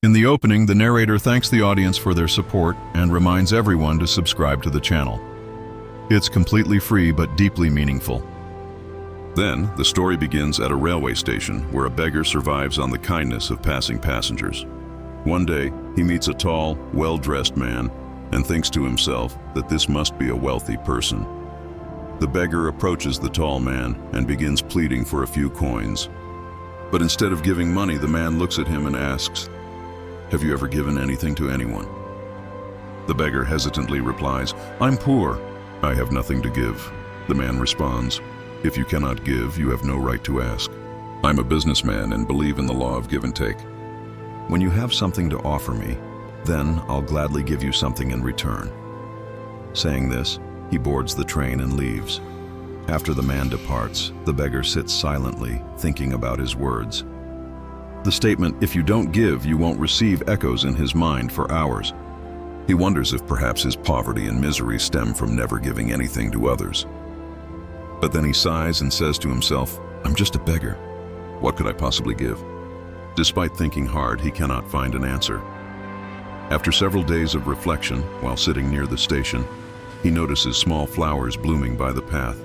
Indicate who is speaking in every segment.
Speaker 1: In the opening, the narrator thanks the audience for their support and reminds everyone to subscribe to the channel. It's completely free but deeply meaningful. Then, the story begins at a railway station where a beggar survives on the kindness of passing passengers. One day, he meets a tall, well-dressed man and thinks to himself that this must be a wealthy person. The beggar approaches the tall man and begins pleading for a few coins. But instead of giving money, the man looks at him and asks, "Have you ever given anything to anyone?" The beggar hesitantly replies, "I'm poor. I have nothing to give." The man responds, "If you cannot give, you have no right to ask. I'm a businessman and believe in the law of give and take. When you have something to offer me, then I'll gladly give you something in return." Saying this, he boards the train and leaves. After the man departs, the beggar sits silently, thinking about his words. The statement, "If you don't give, you won't receive," echoes in his mind for hours. He wonders if perhaps his poverty and misery stem from never giving anything to others. But then he sighs and says to himself, "I'm just a beggar. What could I possibly give?" Despite thinking hard, he cannot find an answer. After several days of reflection, while sitting near the station, he notices small flowers blooming by the path.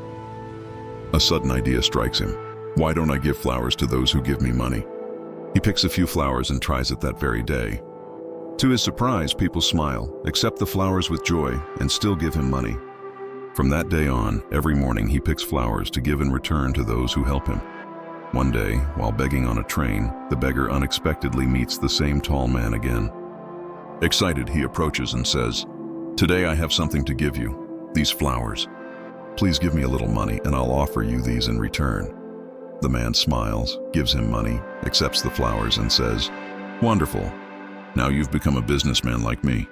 Speaker 1: A sudden idea strikes him. Why don't I give flowers to those who give me money? He picks a few flowers and tries it that very day. To his surprise, people smile, accept the flowers with joy, and still give him money. From that day on, every morning he picks flowers to give in return to those who help him. One day, while begging on a train, the beggar unexpectedly meets the same tall man again. Excited, he approaches and says, "Today I have something to give you, these flowers. Please give me a little money and I'll offer you these in return." The man smiles, gives him money, accepts the flowers and says, "Wonderful. Now you've become a businessman like me."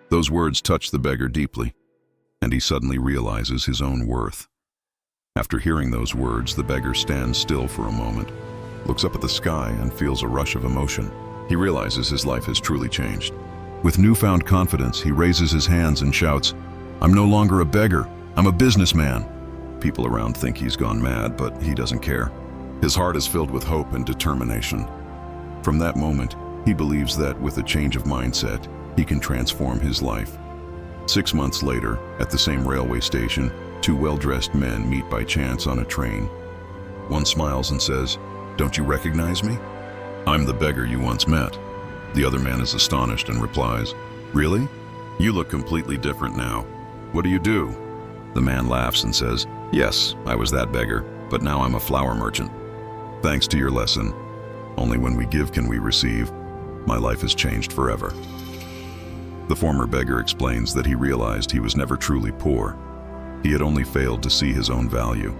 Speaker 1: Those words touch the beggar deeply, and he suddenly realizes his own worth. After hearing those words, the beggar stands still for a moment, looks up at the sky and feels a rush of emotion. He realizes his life has truly changed. With newfound confidence, he raises his hands and shouts, "I'm no longer a beggar, I'm a businessman." People around think he's gone mad, but he doesn't care. His heart is filled with hope and determination. From that moment, he believes that with a change of mindset, he can transform his life. 6 months later, at the same railway station, two well-dressed men meet by chance on a train. One smiles and says, "Don't you recognize me? I'm the beggar you once met." The other man is astonished and replies, "Really? You look completely different now. What do you do?" The man laughs and says, "Yes, I was that beggar, but now I'm a flower merchant. Thanks to your lesson, only when we give can we receive. My life has changed forever." The former beggar explains that he realized he was never truly poor. He had only failed to see his own value.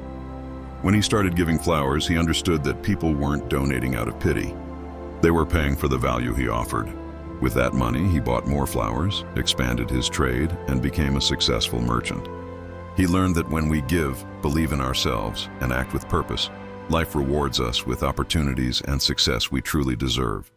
Speaker 1: When he started giving flowers, he understood that people weren't donating out of pity. They were paying for the value he offered. With that money, he bought more flowers, expanded his trade, and became a successful merchant. He learned that when we give, believe in ourselves, and act with purpose, life rewards us with opportunities and success we truly deserve.